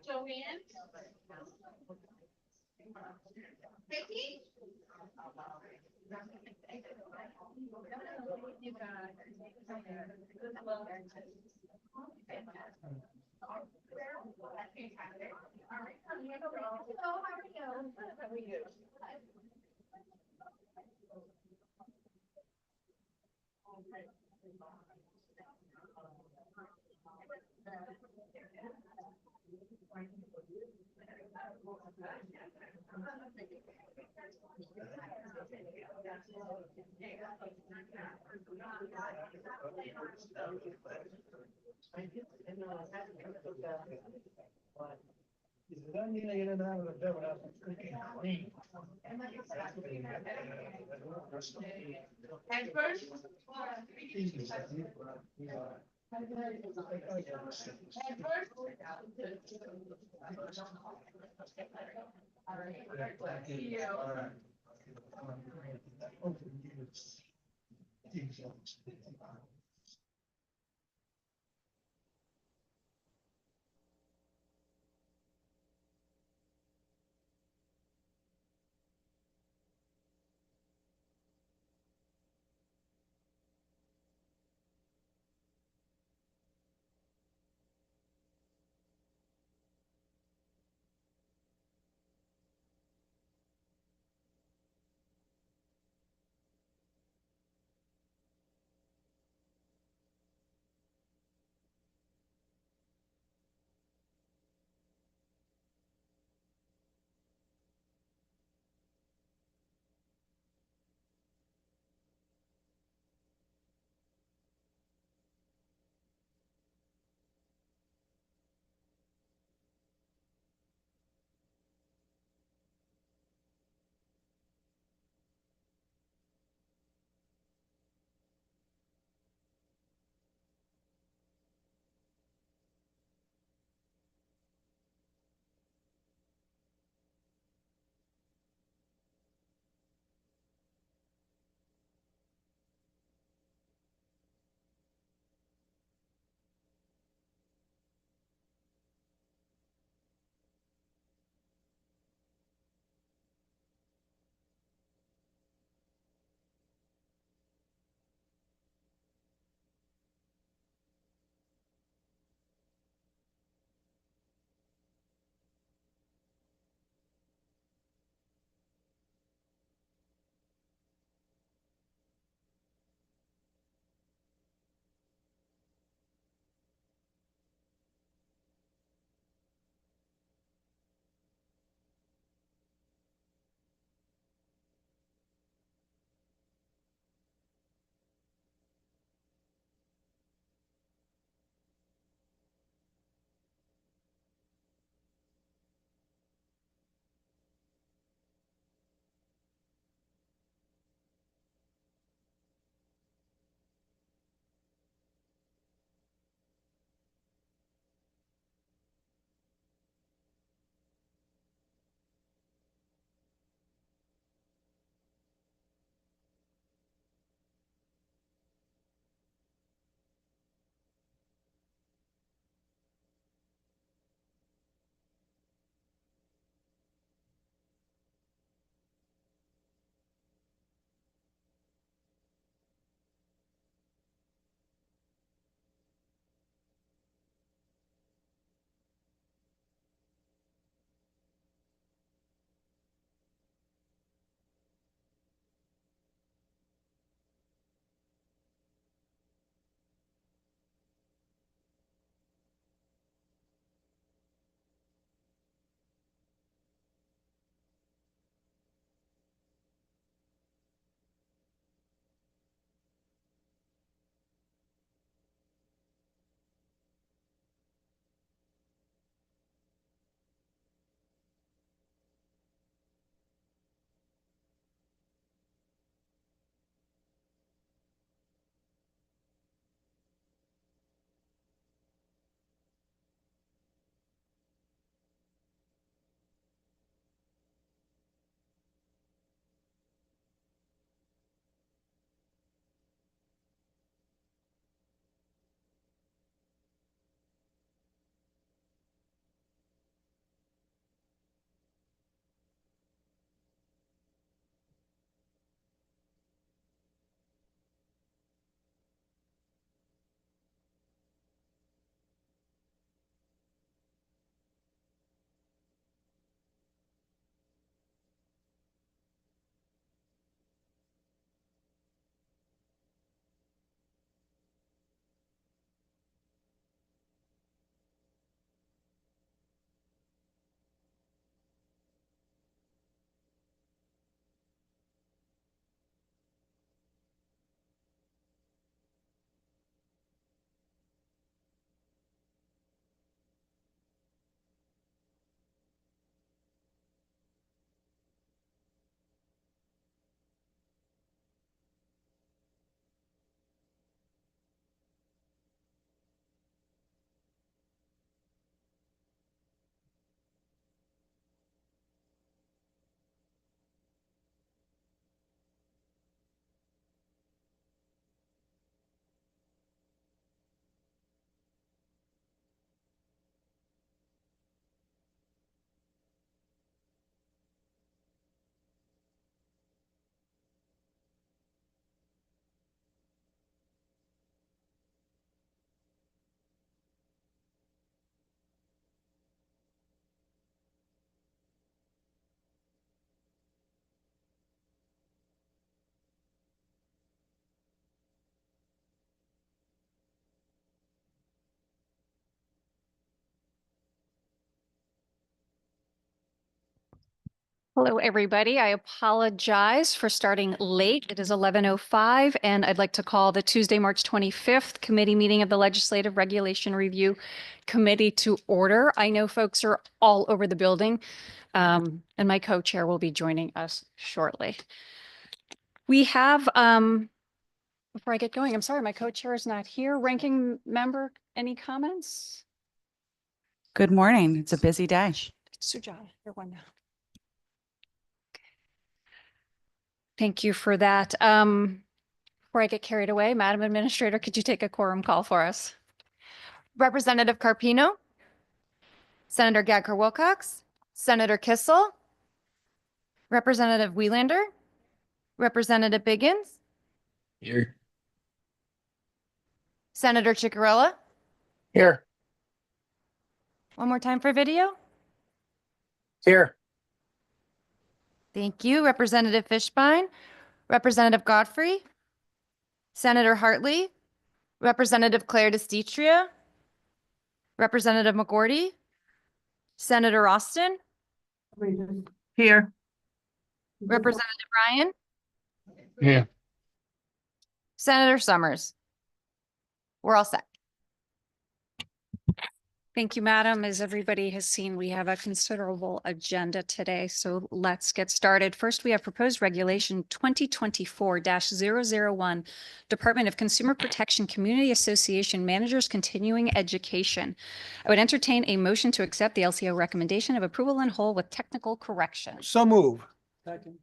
Joanne, Vicky. You got good luck. All right, hello, how are you? How are you? And first, and first. All right, see you. Hello, everybody. I apologize for starting late. It is 11:05, and I'd like to call the Tuesday, March 25th committee meeting of the Legislative Regulation Review Committee to order. I know folks are all over the building, and my co-chair will be joining us shortly. We have, before I get going, I'm sorry, my co-chair is not here. Ranking member, any comments? Good morning. It's a busy day. Sujata, you're one now. Thank you for that. Before I get carried away, Madam Administrator, could you take a quorum call for us? Representative Carpino, Senator Gagher Wilcox, Senator Kissel, Representative Welander, Representative Biggins, Here. Senator Ciccarella. Here. One more time for video. Here. Thank you. Representative Fishbein, Representative Godfrey, Senator Hartley, Representative Claire DeStitria, Representative McGorty, Senator Austin, Here. Representative Ryan, Yeah. Senator Summers. We're all set. Thank you, Madam. As everybody has seen, we have a considerable agenda today, so let's get started. First, we have proposed regulation 2024-001, Department of Consumer Protection Community Association Managers Continuing Education. I would entertain a motion to accept the LCO recommendation of approval in whole with technical corrections. So move. Second.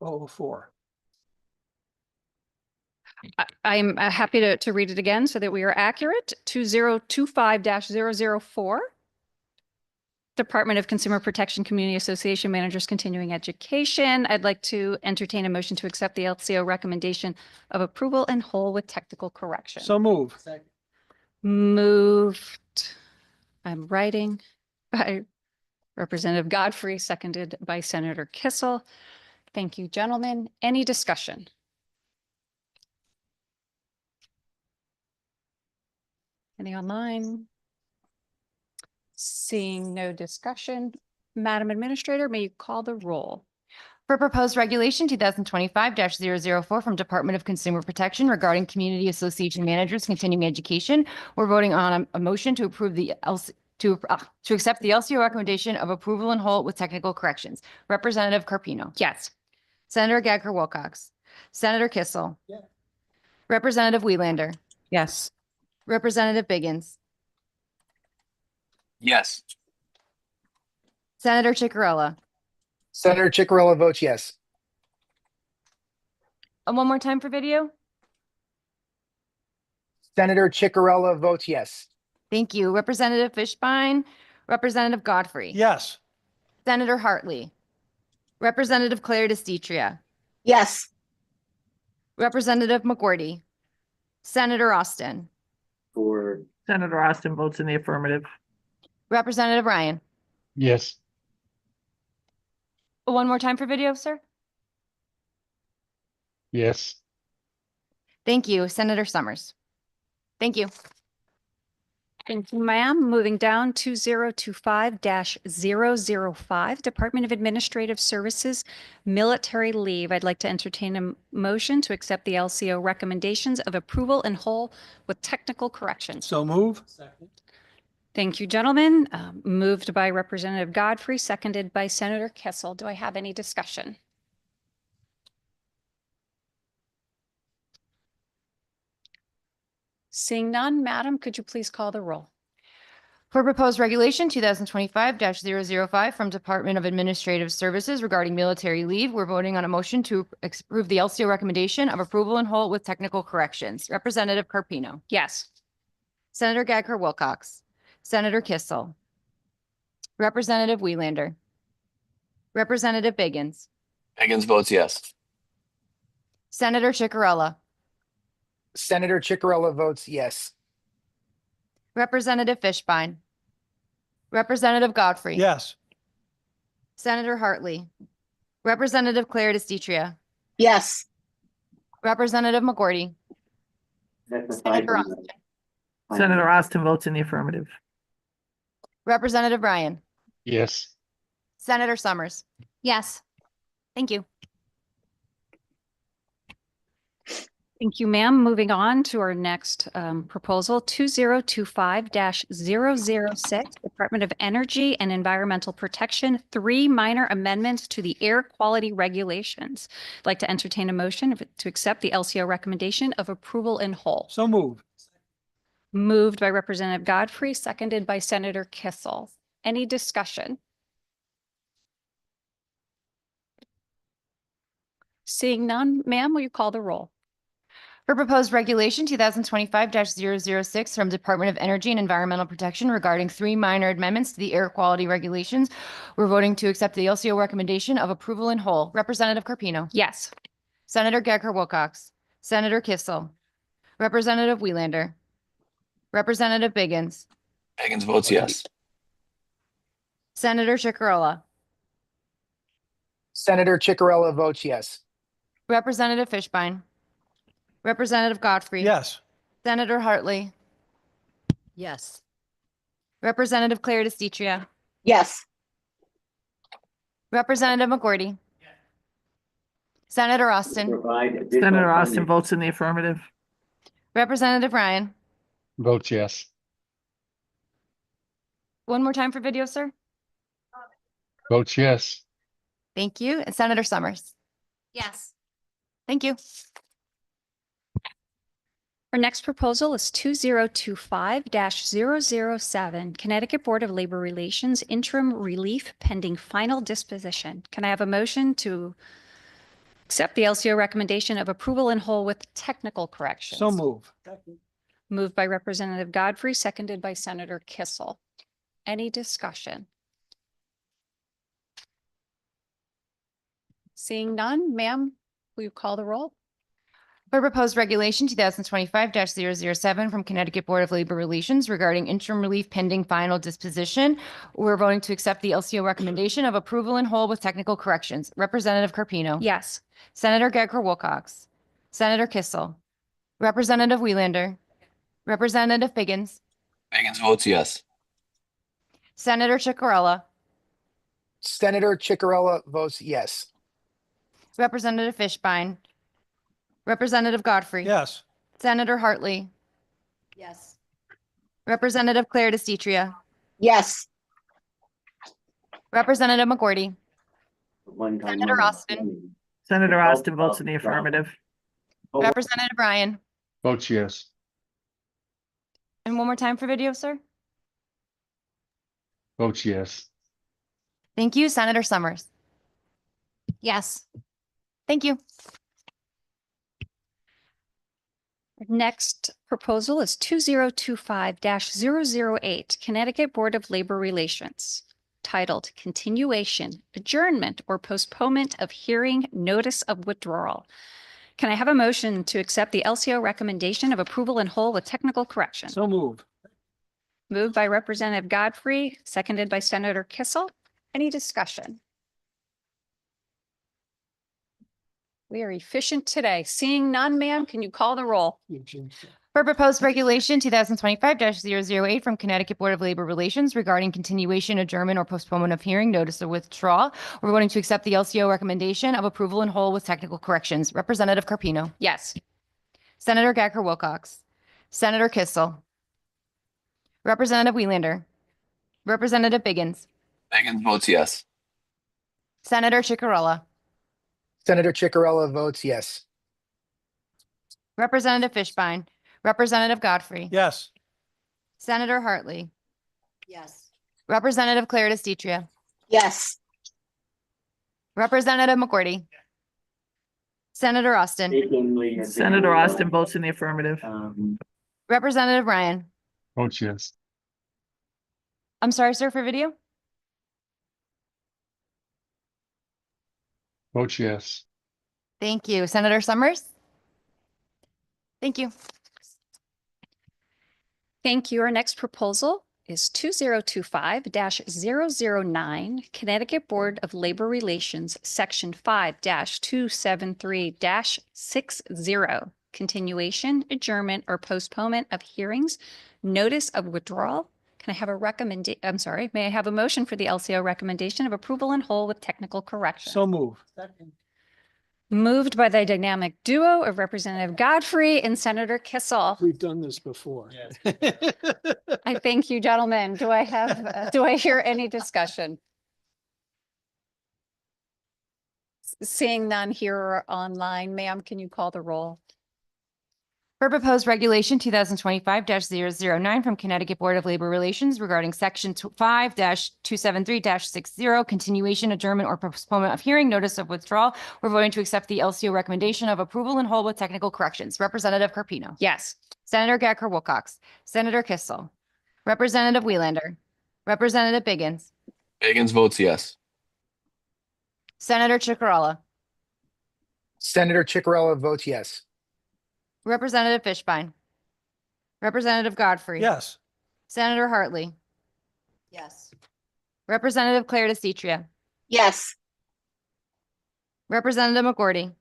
Oh, 04. I'm happy to read it again so that we are accurate. 2025-004. Department of Consumer Protection Community Association Managers Continuing Education. I'd like to entertain a motion to accept the LCO recommendation of approval in whole with technical correction. So move. Moved, I'm writing, by Representative Godfrey, seconded by Senator Kissel. Thank you, gentlemen. Any discussion? Any online? Seeing no discussion, Madam Administrator, may you call the roll? For proposed regulation 2025-004 from Department of Consumer Protection regarding community association managers continuing education, we're voting on a motion to approve the to accept the LCO recommendation of approval in whole with technical corrections. Representative Carpino. Yes. Senator Gagher Wilcox. Senator Kissel. Yeah. Representative Welander. Yes. Representative Biggins. Yes. Senator Ciccarella. Senator Ciccarella votes yes. And one more time for video. Senator Ciccarella votes yes. Thank you. Representative Fishbein. Representative Godfrey. Yes. Senator Hartley. Representative Claire DeStitria. Yes. Representative McGorty. Senator Austin. For. Senator Austin votes in the affirmative. Representative Ryan. Yes. One more time for video, sir. Yes. Thank you. Senator Summers. Thank you. Thank you, ma'am. Moving down 2025-005, Department of Administrative Services, Military Leave. I'd like to entertain a motion to accept the LCO recommendations of approval in whole with technical corrections. So move. Second. Thank you, gentlemen. Moved by Representative Godfrey, seconded by Senator Kissel. Do I have any discussion? Seeing none, Madam, could you please call the roll? For proposed regulation 2025-005 from Department of Administrative Services regarding military leave, we're voting on a motion to approve the LCO recommendation of approval in whole with technical corrections. Representative Carpino. Yes. Senator Gagher Wilcox. Senator Kissel. Representative Welander. Representative Biggins. Biggins votes yes. Senator Ciccarella. Senator Ciccarella votes yes. Representative Fishbein. Representative Godfrey. Yes. Senator Hartley. Representative Claire DeStitria. Yes. Representative McGorty. Senator Austin. Senator Austin votes in the affirmative. Representative Ryan. Yes. Senator Summers. Yes. Thank you. Thank you, ma'am. Moving on to our next proposal, 2025-006, Department of Energy and Environmental Protection, 3 minor amendments to the air quality regulations. I'd like to entertain a motion to accept the LCO recommendation of approval in whole. So moved. Moved by Representative Godfrey, seconded by Senator Kissel. Any discussion? Seeing none, ma'am, will you call the roll? For proposed regulation 2025-006 from Department of Energy and Environmental Protection regarding 3 minor amendments to the air quality regulations, we're voting to accept the LCO recommendation of approval in whole. Representative Carpino. Yes. Senator Gagher Wilcox. Senator Kissel. Representative Wieland. Representative Biggins. Biggins votes yes. Senator Chicarella. Senator Chicarella votes yes. Representative Fishbein. Representative Godfrey. Yes. Senator Hartley. Yes. Representative Claire DeStitria. Yes. Representative McGorty. Senator Austin. Senator Austin votes in the affirmative. Representative Ryan. Votes yes. One more time for video, sir. Votes yes. Thank you. And Senator Summers. Yes. Thank you. Our next proposal is 2025-007, Connecticut Board of Labor Relations Interim Relief Pending Final Disposition. Can I have a motion to accept the LCO recommendation of approval in whole with technical corrections? So moved. Moved by Representative Godfrey, seconded by Senator Kissel. Any discussion? Seeing none, ma'am, will you call the roll? For proposed regulation 2025-007 from Connecticut Board of Labor Relations regarding interim relief pending final disposition, we're voting to accept the LCO recommendation of approval in whole with technical corrections. Representative Carpino. Yes. Senator Gagher Wilcox. Senator Kissel. Representative Wieland. Representative Biggins. Biggins votes yes. Senator Chicarella. Senator Chicarella votes yes. Representative Fishbein. Representative Godfrey. Yes. Senator Hartley. Yes. Representative Claire DeStitria. Yes. Representative McGorty. Senator Austin. Senator Austin votes in the affirmative. Representative Ryan. Votes yes. And one more time for video, sir. Votes yes. Thank you. Senator Summers. Yes. Thank you. Next proposal is 2025-008, Connecticut Board of Labor Relations, titled Continuation, Adjournment, or Postponement of Hearing Notice of Withdrawal. Can I have a motion to accept the LCO recommendation of approval in whole with technical correction? So moved. Moved by Representative Godfrey, seconded by Senator Kissel. Any discussion? We are efficient today. Seeing none, ma'am, can you call the roll? For proposed regulation 2025-008 from Connecticut Board of Labor Relations regarding continuation, adjournment, or postponement of hearing notice of withdrawal, we're voting to accept the LCO recommendation of approval in whole with technical corrections. Representative Carpino. Yes. Senator Gagher Wilcox. Senator Kissel. Representative Wieland. Representative Biggins. Biggins votes yes. Senator Chicarella. Senator Chicarella votes yes. Representative Fishbein. Representative Godfrey. Yes. Senator Hartley. Yes. Representative Claire DeStitria. Yes. Representative McGorty. Senator Austin. Senator Austin votes in the affirmative. Representative Ryan. Votes yes. I'm sorry, sir, for video? Votes yes. Thank you. Senator Summers? Thank you. Thank you. Our next proposal is 2025-009, Connecticut Board of Labor Relations, Section 5-273-60, continuation, adjournment, or postponement of hearings, notice of withdrawal. Can I have may I have a motion for the LCO recommendation of approval in whole with technical correction? So move. Second. Moved by the dynamic duo of Representative Godfrey and Senator Kissel. We've done this before. I thank you, gentlemen. Do I hear any discussion? Seeing none here or online, ma'am, can you call the roll? For proposed regulation 2025-009 from Connecticut Board of Labor Relations regarding section 5-273-60, continuation, adjournment, or postponement of hearing, notice of withdrawal, we're voting to accept the LCO recommendation of approval in whole with technical corrections. Representative Carpino. Yes. Senator Gacker Wilcox. Senator Kissel. Representative Welander. Representative Biggins. Biggins votes yes. Senator Chicarella. Senator Chicarella votes yes. Representative Fishbein. Representative Godfrey. Yes. Senator Hartley. Yes. Representative Claire DeCitria. Yes. Representative McGorty.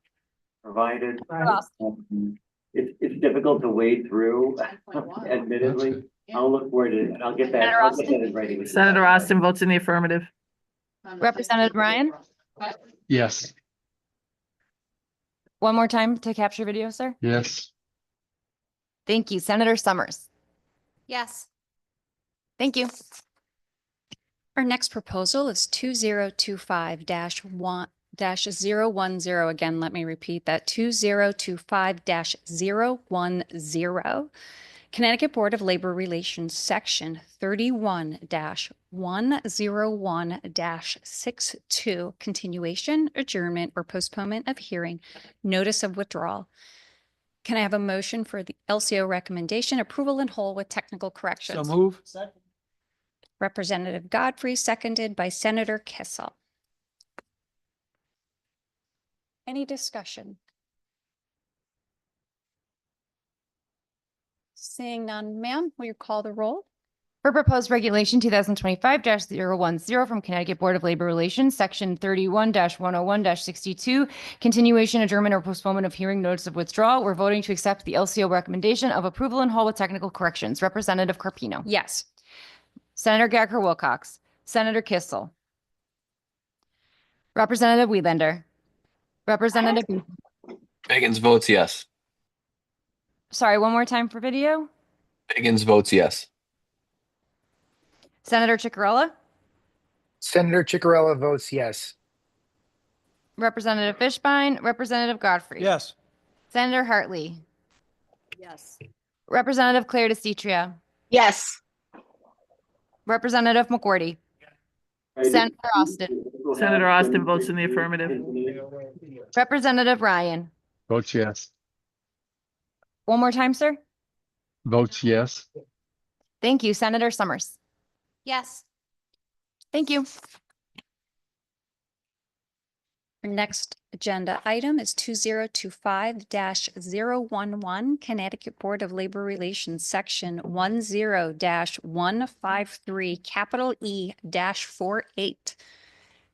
Provided. Ross. It's difficult to wade through, admittedly. I'll look forward to it, and I'll get that, Senator I'll get that in writing. Senator Austin votes in the affirmative. Representative Ryan. Yes. One more time to capture video, sir. Yes. Thank you. Senator Summers. Yes. Thank you. Our next proposal is 2025-1-010. Again, let me repeat that, 2025-010. Connecticut Board of Labor Relations, Section 31-101-62, continuation, adjournment, or postponement of hearing, notice of withdrawal. Can I have a motion for the LCO recommendation, approval in whole with technical So corrections? move. Second. Representative Godfrey, seconded by Senator Kissel. Any discussion? Seeing none, ma'am, will you call the roll? For proposed regulation 2025-010 from Connecticut Board of Labor Relations, Section 31-101-62, continuation, adjournment, or postponement of hearing, notice of withdrawal, we're voting to accept the LCO recommendation of approval in whole with technical corrections. Representative Carpino. Yes. Senator Gacker Wilcox. Senator Kissel. Representative Welander. Representative, Biggins votes yes. sorry, one more time for video. Biggins votes yes. Senator Chicarella. Senator Chicarella votes yes. Representative Fishbein. Representative Godfrey. Yes. Senator Hartley. Yes. Representative Claire DeCitria. Yes. Representative McGorty. Senator Austin. Senator Austin votes in the affirmative. Representative Ryan. Votes yes. One more time, sir. Votes yes. Thank you. Senator Summers. Yes. Thank you. Our next agenda item is 2025-011, Connecticut Board of Labor Relations, Section 10-153, capital E-48.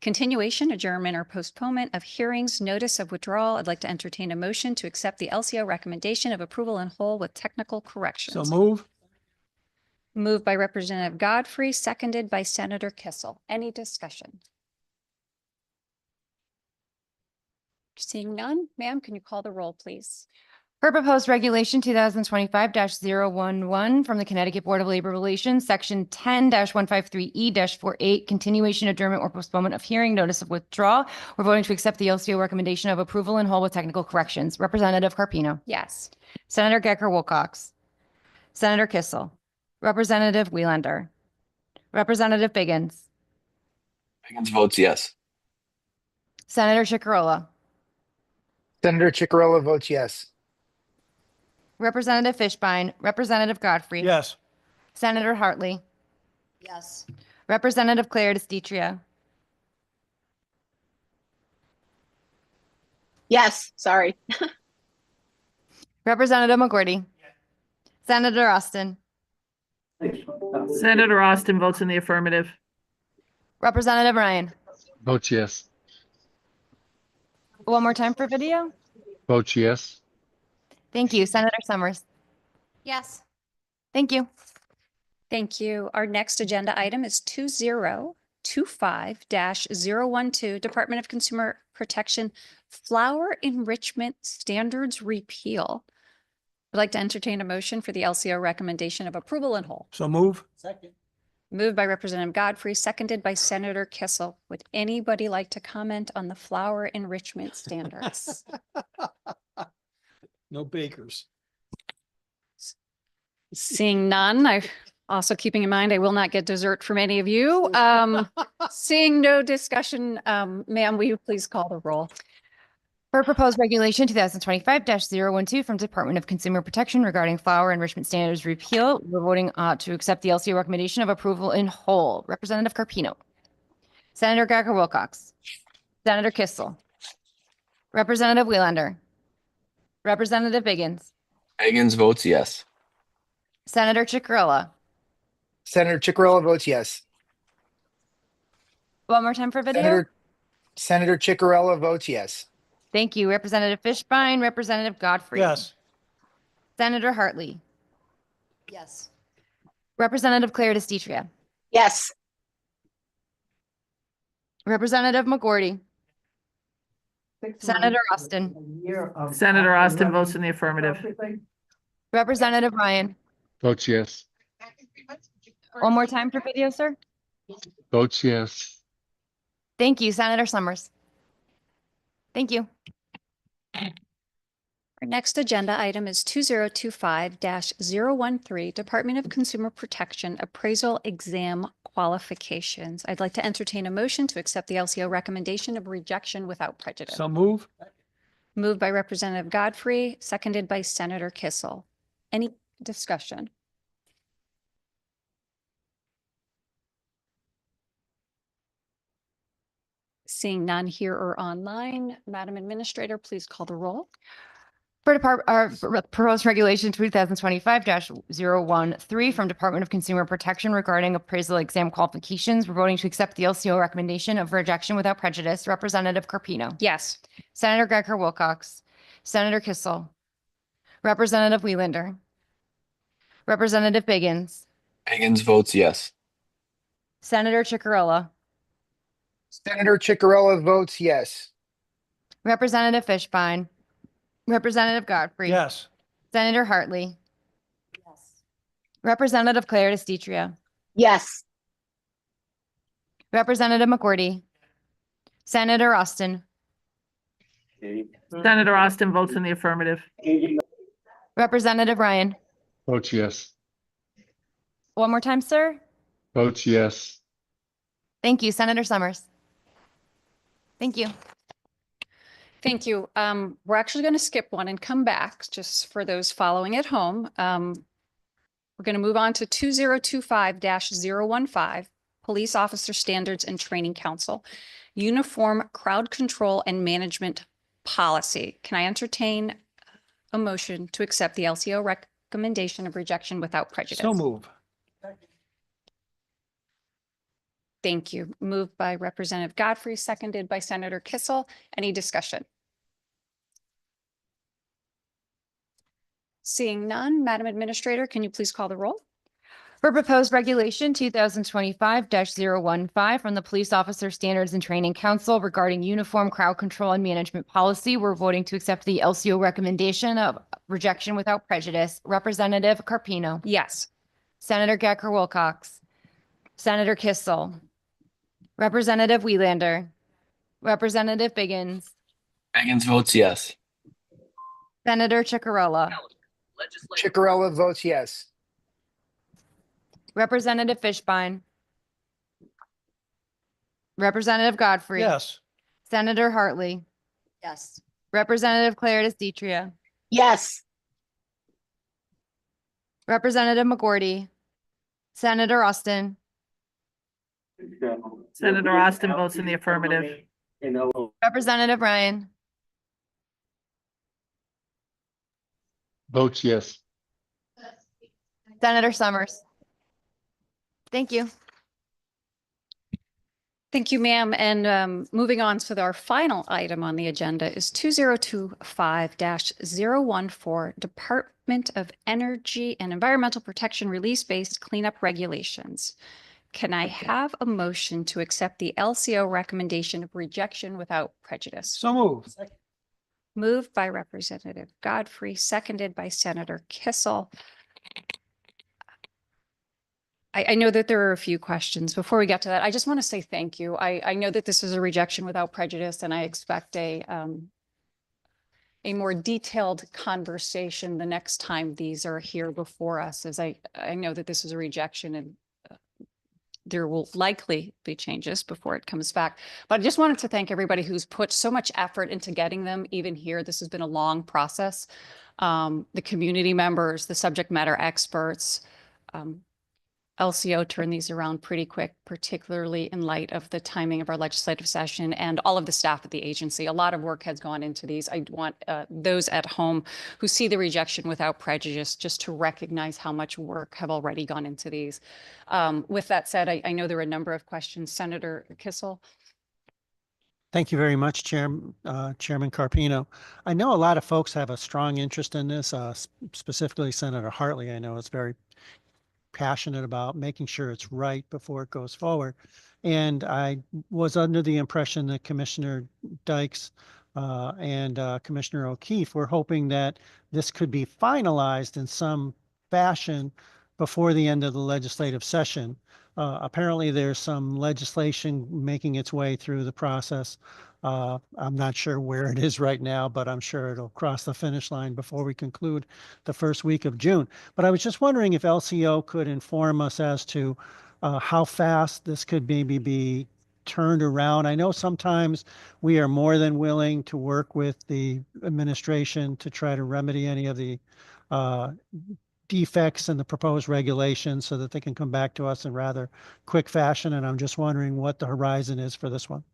Continuation, adjournment, or postponement of hearings, notice of withdrawal. I'd like to entertain a motion to accept the LCO recommendation of approval in whole with technical corrections. So move. Moved by Representative Godfrey, seconded by Senator Kissel. Any discussion? Seeing none, ma'am, can you call the roll, please? For proposed regulation 2025-011 from the Connecticut Board of Labor Relations, Section 10-153E-48, continuation, adjournment, or postponement of hearing, notice of withdrawal, we're voting to accept the LCO recommendation of approval in whole with technical corrections. Representative Carpino. Yes. Senator Gacker Wilcox. Senator Kissel. Representative Welander. Representative Biggins. Biggins votes yes. Senator Chicarella. Senator Chicarella votes yes. Representative Fishbein. Representative Godfrey. Yes. Senator Hartley. Yes. Representative Claire DeCitria. Yes. Sorry. Representative McGorty. Senator Austin. Senator Austin votes in the affirmative. Representative Ryan. Votes yes. One more time for video. Votes yes. Thank you. Senator Summers. Yes. Thank you. Thank you. Our next agenda item is 2025-012, Department of Consumer Protection Flower Enrichment Standards Repeal. I'd like to entertain a motion for the LCO recommendation of approval in whole. So move. Second. Moved by Representative Godfrey, seconded by Senator Kissel. Would anybody like to comment on the flower enrichment standards? No bakers. Seeing none, I also keeping in mind, I will not get dessert from any of you. Seeing no discussion, ma'am, will you please call the roll? For proposed regulation 2025-012 from Department of Consumer Protection regarding flower enrichment standards repeal, we're voting to accept the LCO recommendation of approval in whole. Representative Carpino. Senator Geiger Wilcox. Senator Kissel. Representative Welander. Representative Biggins. Higgins votes yes. Senator Chicarella. Senator Chicarella votes yes. One more time for video. Senator Chicarella votes yes. Thank you. Representative Fishbein, Representative Godfrey. Yes. Senator Hartley. Yes. Representative Claire DeStitria. Yes. Representative McGorty. Senator Austin. Senator Austin votes in the affirmative. Representative Ryan. Votes yes. One more time for video, sir. Votes yes. Thank you, Senator Summers. Thank you. Our next agenda item is 2025-013, Department of Consumer Protection Appraisal Exam Qualifications. I'd like to entertain a motion to accept the LCO recommendation of rejection without prejudice. So move. Moved by Representative Godfrey, seconded by Senator Kissel. Any discussion? Seeing none here or online, Madam Administrator, please call the roll. For proposed regulation 2025-013 from Department of Consumer Protection regarding appraisal exam qualifications, we're voting to accept the LCO recommendation of rejection without prejudice. Representative Carpino. Yes. Senator Geiger Wilcox. Senator Kissel. Representative Welander. Representative Biggins. Higgins votes yes. Senator Chicarella. Senator Chicarella votes yes. Representative Fishbein. Representative Godfrey. Yes. Senator Hartley. Yes. Representative Claire DeStitria. Yes. Representative McGorty. Senator Austin. Senator Austin votes in the affirmative. Representative Ryan. Votes yes. One more time, sir. Votes yes. Thank you, Senator Summers. Thank you. Thank you. We're actually going to skip one and come back just for those following at home. We're going to move on to 2025-015, Police Officer Standards and Training Council, Uniform Crowd Control and Management Policy. Can I entertain a motion to accept the LCO recommendation of rejection without prejudice? So move. Thank you. Moved by Representative Godfrey, seconded by Senator Kissel. Any discussion? Seeing none, Madam Administrator, can you please call the roll? For proposed regulation 2025-015 from the Police Officer Standards and Training Council regarding uniform crowd control and management policy, we're voting to accept the LCO recommendation of rejection without prejudice. Representative Carpino. Yes. Senator Geiger Wilcox. Senator Kissel. Representative Welander. Representative Biggins. Higgins votes yes. Senator Chicarella. Chicarella votes yes. Representative Fishbein. Representative Godfrey. Yes. Senator Hartley. Yes. Representative Claire DeStitria. Yes. Representative McGorty. Senator Austin. Senator Austin votes in the affirmative. Representative Ryan. Votes yes. Senator Summers. Thank you. Thank you, ma'am. And moving on, so our final item on the agenda is 2025-014, Department of Energy and Environmental Protection Release-Based Cleanup Regulations. Can I have a motion to accept the LCO recommendation of rejection without prejudice? So moved. Moved by Representative Godfrey, seconded by Senator Kissel. I know that there are a few questions. Before we get to that, I just want to say thank you. I know that this is a rejection without prejudice, and I expect a more detailed conversation the next time these are here before us, as I know that this is a rejection and there will likely be changes before it comes back. But I just wanted to thank everybody who's put so much effort into getting them even here. This has been a long process. The community members, the subject matter experts, LCO turned these around pretty quick, particularly in light of the timing of our legislative session and all of the staff at the agency. A lot of work has gone into these. I want those at home who see the rejection without prejudice just to recognize how much work have already gone into these. With that said, I know there are a number of questions. Senator Kissel. Thank you very much, Chairman Carpino. I know a lot of folks have a strong interest in this, specifically Senator Hartley. I know is very passionate about making sure it's right before it goes forward. And I was under the impression that Commissioner Dykes and Commissioner O'Keefe were hoping that this could be finalized in some fashion before the end of the legislative session. Apparently there's some legislation making its way through the process. I'm not sure where it is right now, but I'm sure it'll cross the finish line before we conclude the first week of June. But I was just wondering if LCO could inform us as to how fast this could maybe be turned around. I know sometimes we are more than willing to work with the administration to try to remedy any of the defects in the proposed regulations so that they can come back to us in rather quick fashion. And I'm just wondering what the horizon is for this one.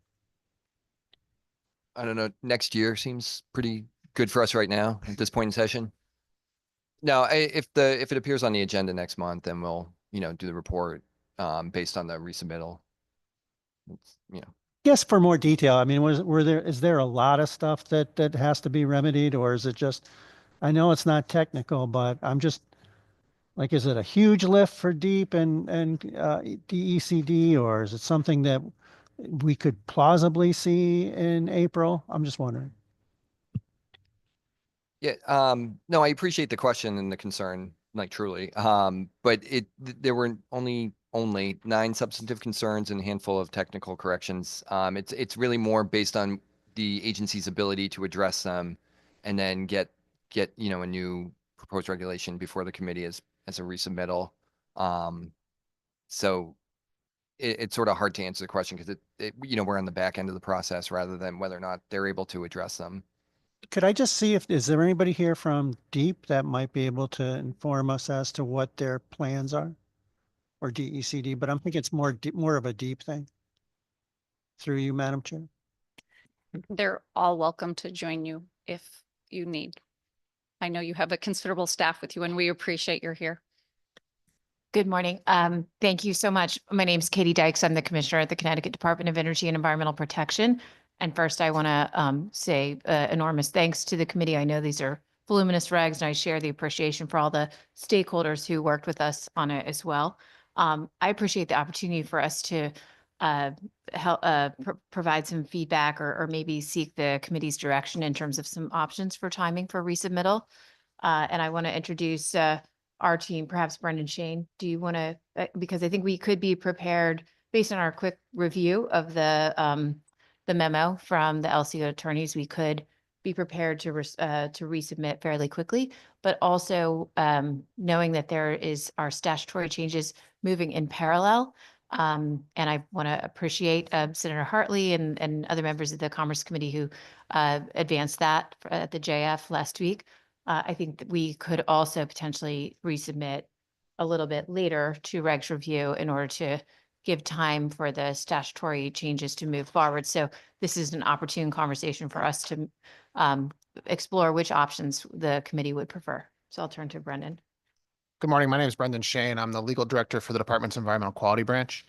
I don't know, next year seems pretty good for us right now at this point in session. No, if it appears on the agenda next month, then we'll, do the report based on the resubmittal. Yes, for more detail. I mean, is there a lot of stuff that has to be remedied, or is it just, I know it's not technical, but I'm just like, is it a huge lift for DEEP and DECD, or is it something that we could plausibly see in April? I'm just wondering. Yeah, no, I appreciate the question and the concern, like truly. But there were only 9 substantive concerns and a handful of technical corrections. It's really more based on the agency's ability to address them and then get a new proposed regulation before the committee as a resubmittal. So it's sort of hard to answer the question because we're on the back end of the process rather than whether or not they're able to address them. Could I just see is there anybody here from DEEP that might be able to inform us as to what their plans are, or DECD? But I'm thinking it's more of a DEEP thing. Through you, Madam Chair. They're all welcome to join you if you need. I know you have a considerable staff with you and we appreciate you're here. Good morning. Thank you so much. My name is Katie Dykes. I'm the Commissioner at the Connecticut Department of Energy and Environmental Protection. And first, I want to say enormous thanks to the committee. I know these are voluminous regs, and I share the appreciation for all the stakeholders who worked with us on it as well. I appreciate the opportunity for us to help provide some feedback or maybe seek the committee's direction in terms of some options for timing for resubmittal. And I want to introduce our team, perhaps Brendan Shane. Do you want to, because I think we could be prepared based on our quick review of the memo from the LCO attorneys, we could be prepared to resubmit fairly quickly, but also knowing that there is our statutory changes moving in parallel. And I want to appreciate Senator Hartley and other members of the Commerce Committee who advanced that at the JF last week. I think that we could also potentially resubmit a little bit later to regs review in order to give time for the statutory changes to move forward. So this is an opportune conversation for us to explore which options the committee would prefer. So I'll turn to Brendan. Good morning. My name is Brendan Shane. I'm the legal director for the department's environmental quality branch.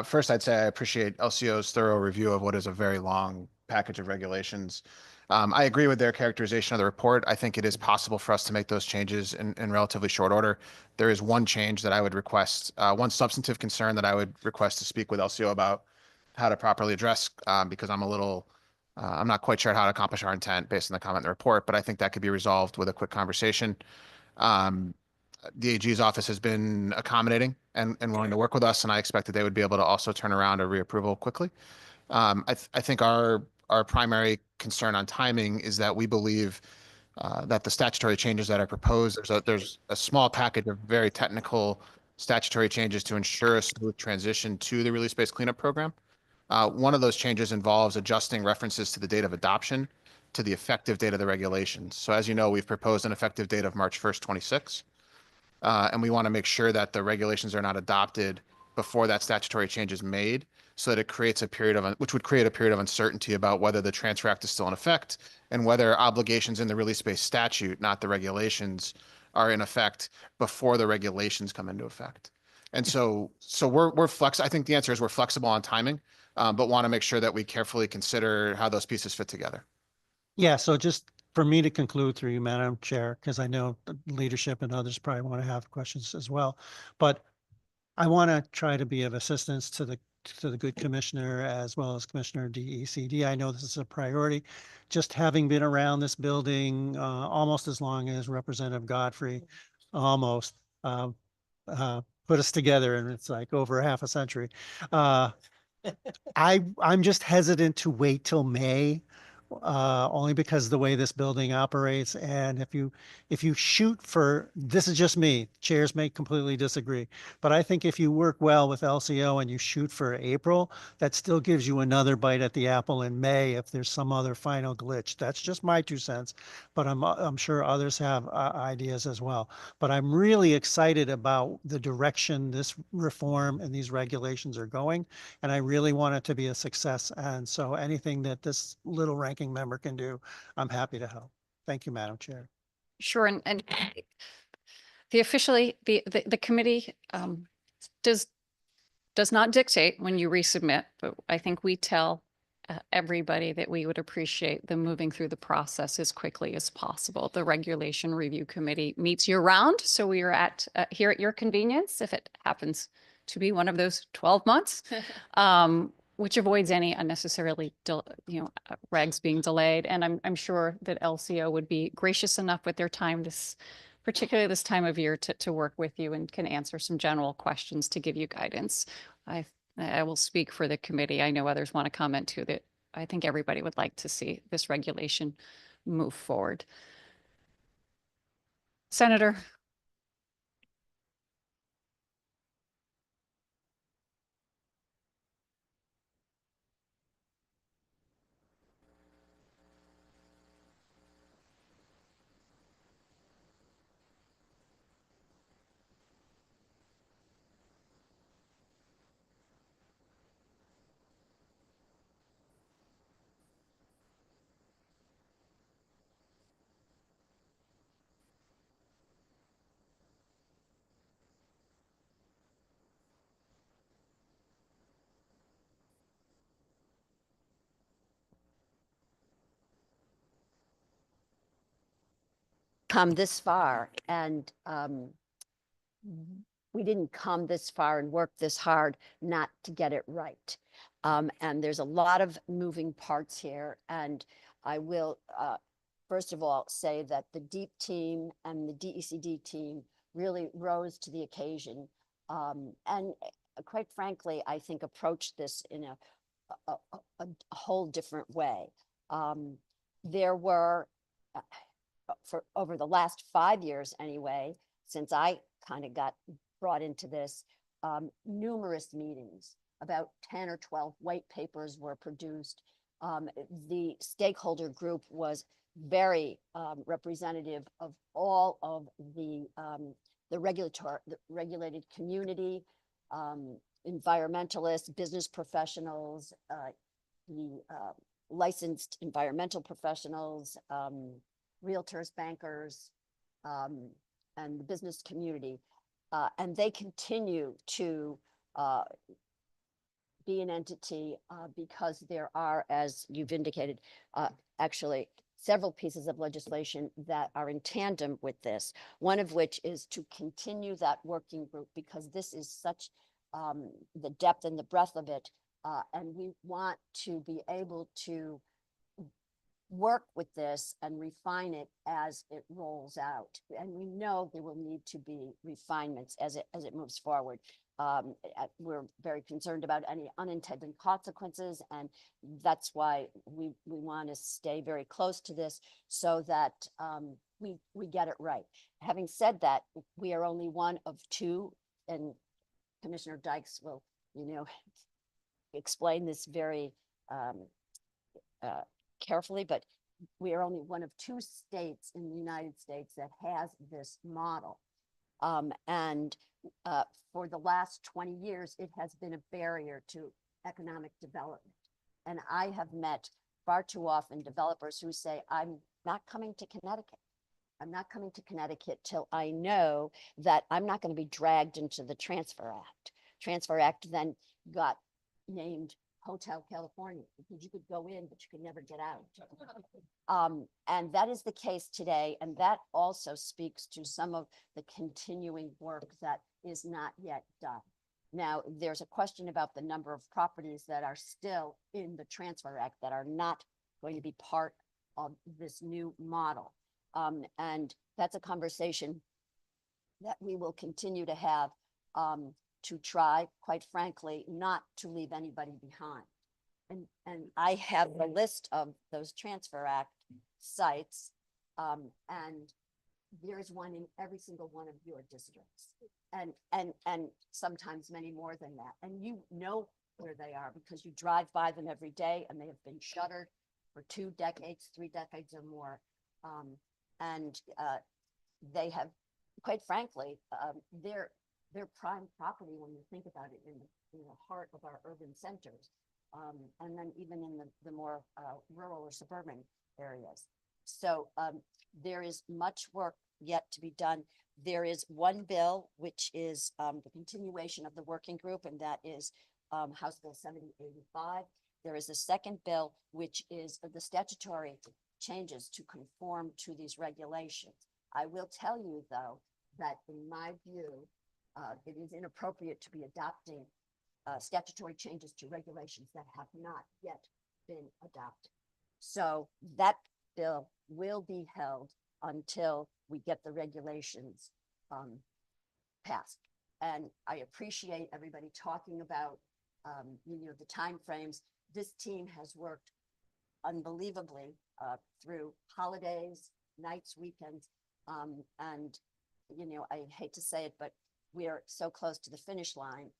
First, I'd say I appreciate LCO's thorough review of what is a very long package of regulations. I agree with their characterization of the report. I think it is possible for us to make those changes in relatively short order. There is one change that I would request, one substantive concern that I would request to speak with LCO about how to properly address, because I'm not quite sure how to accomplish our intent based on the comment in the report, but I think that could be resolved with a quick conversation. The AG's office has been accommodating and willing to work with us, and I expect that they would be able to also turn around a reapproval quickly. I think our primary concern on timing is that we believe that the statutory changes that are proposed, there's a small package of very technical statutory changes to ensure a smooth transition to the release-based cleanup program. One of those changes involves adjusting references to the date of adoption to the effective date of the regulations. So as you know, we've proposed an effective date of March 1st, 26. And we want to make sure that the regulations are not adopted before that statutory change is made, so that it creates a period of, which would create a period of uncertainty about whether the Transfer Act is still in effect and whether obligations in the release-based statute, not the regulations, are in effect before the regulations come into effect. And so we're I think the answer is we're flexible on timing, but want to make sure that we carefully consider how those pieces fit together. Yeah, so just for me to conclude through you, Madam Chair, because I know the leadership and others probably want to have questions as well, but I want to try to be of assistance to the good commissioner as well as Commissioner DECD. I know this is a priority. Just having been around this building almost as long as Representative Godfrey, almost put us together, and it's like over half a century. I'm just hesitant to wait till May, only because of the way this building operates. And if you shoot for, this is just me, chairs may completely disagree, but I think if you work well with LCO and you shoot for April, that still gives you another bite at the apple in May if there's some other final glitch. That's just my 2 cents, but I'm sure others have ideas as well. But I'm really excited about the direction this reform and these regulations are going, and I really want it to be a success. And so anything that this little ranking member can do, I'm happy to help. Thank you, Madam Chair. Sure, and the committee does not dictate when you resubmit, but I think we tell everybody that we would appreciate them moving through the process as quickly as possible. The Regulation Review Committee meets year round, so we are here at your convenience if it happens to be one of those 12 months, which avoids any unnecessarily, regs being delayed. And I'm sure that LCO would be gracious enough with their time particularly this time of year to work with you and can answer some general questions to give you guidance. I will speak for the committee. I know others want to comment too, that I think everybody would like to see this regulation move forward. Senator. Come this far, and we didn't come this far and work this hard not to get it right. And there's a lot of moving parts here, and I will first of all say that the DEEP team and the DECD team really rose to the occasion, and quite frankly, I think approached this in a whole different way. There were for over the last 5 years anyway, since I kind of got brought into this, numerous meetings, about 10 or 12 white papers were produced. The stakeholder group was very representative of all of the regulated community, environmentalists, business professionals, the licensed environmental professionals, realtors, bankers, and the business community. And they continue to be an entity because there are, as you've indicated, actually several pieces of legislation that are in tandem with this. One of which is to continue that working group because this is such the depth and the breadth of it. And we want to be able to work with this and refine it as it rolls out. And we know there will need to be refinements as it moves forward. We're very concerned about any unintended consequences, and that's why we want to stay very close to this so that we get it right. Having said that, we are only one of two, and Commissioner Dykes will, explain this very carefully, but we are only one of two states in the United States that has this model. And for the last 20 years, it has been a barrier to economic development. And I have met far too often developers who say, I'm not coming to Connecticut. I'm not coming to Connecticut till I know that I'm not going to be dragged into the Transfer Act. Transfer Act then got named Hotel California because you could go in, but you could never get out. And that is the case today. And that also speaks to some of the continuing work that is not yet done. Now, there's a question about the number of properties that are still in the Transfer Act that are not going to be part of this new model. And that's a conversation that we will continue to have to try, quite frankly, not to leave anybody behind. And I have the list of those Transfer Act sites, and there's one in every single one of your districts, and sometimes many more than that. And you know where they are because you drive by them every day, and they have been shuttered for 2 decades, 3 decades or more. And they have, quite frankly, they're prime property when you think about it in the heart of our urban centers, and then even in the more rural or suburban areas. So there is much work yet to be done. There is one bill, which is the continuation of the working group, and that is House Bill 7085. There is a second bill, which is the statutory changes to conform to these regulations. I will tell you, though, that in my view, it is inappropriate to be adopting statutory changes to regulations that have not yet been adopted. So that bill will be held until we get the regulations passed. And I appreciate everybody talking about the timeframes. This team has worked unbelievably through holidays, nights, weekends, and I hate to say it, but we are so close to the finish line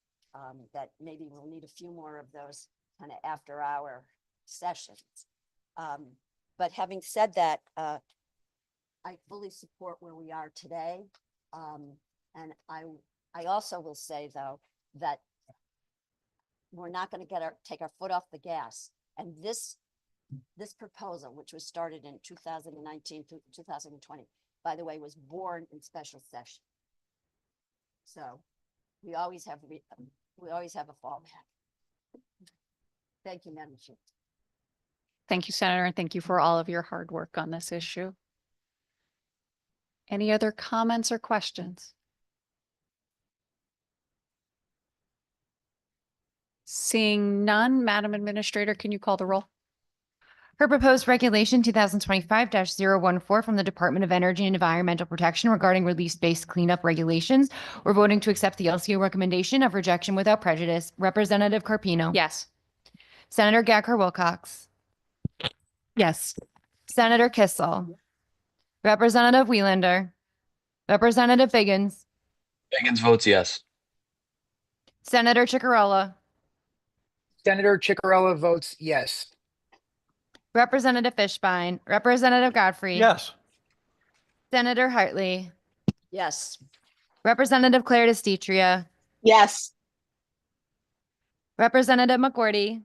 that maybe we'll need a few more of those kind of after-hour sessions. But having said that, I fully support where we are today, and I also will say, though, that we're not going to take our foot off the gas. And this proposal, which was started in 2019 through 2020, by the way, was born in special session. So we always have a fallback. Thank you, Madam Chair. Thank you, Senator, and thank you for all of your hard work on this issue. Any other comments or questions? Seeing none, Madam Administrator, can you call the roll? For proposed regulation 2025-014 from the Department of Energy and Environmental Protection regarding release-based cleanup regulations, we're voting to accept the LCO recommendation of rejection without prejudice. Representative Carpino. Yes. Senator Gacker-Wilcox. Yes. Senator Kissel. Representative Wieslander. Representative Biggins. Biggins votes yes. Senator Ciccarella. Senator Ciccarella votes yes. Representative Fishbein. Representative Godfrey. Yes. Senator Hartley. Yes. Representative Claire DeStitria. Yes. Representative McGorty.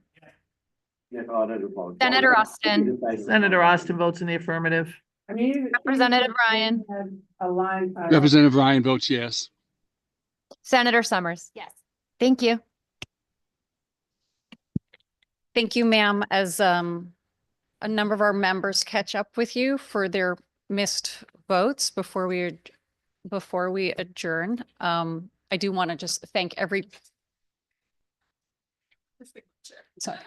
Senator Austin. Senator Austin votes in the affirmative. Representative Ryan. Representative Ryan votes yes. Senator Summers. Yes. Thank you. Thank you, ma'am, as a number of our members catch up with you for their missed votes before we adjourn. I do want to just thank sorry,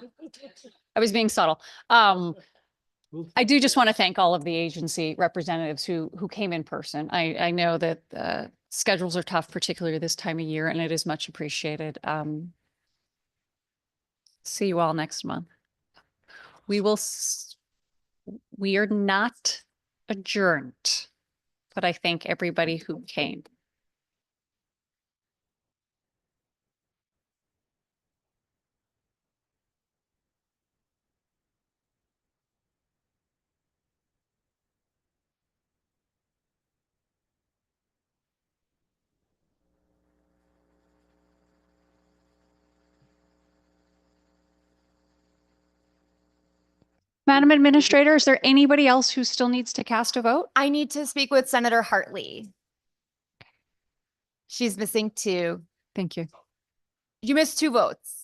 I was being subtle. I do just want to thank all of the agency representatives who came in person. I know that schedules are tough, particularly this time of year, and it is much appreciated. See you all next month. We are not adjourned, but I thank everybody who came. Madam Administrator, is there anybody else who still needs to cast a vote? I need to speak with Senator Hartley. She's missing 2. Thank you. You missed 2 votes.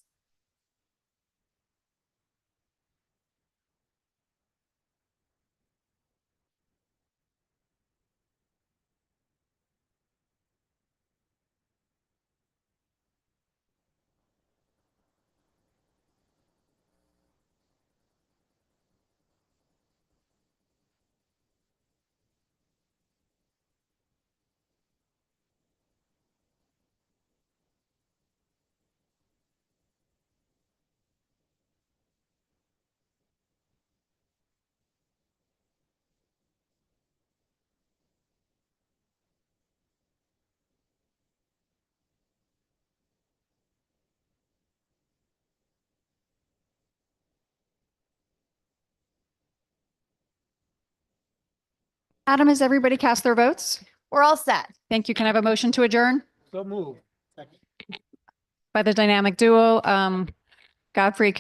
Adam, has everybody cast their votes? We're all set. Thank you. Can I have a motion to adjourn? So move. By the dynamic duo, Godfrey,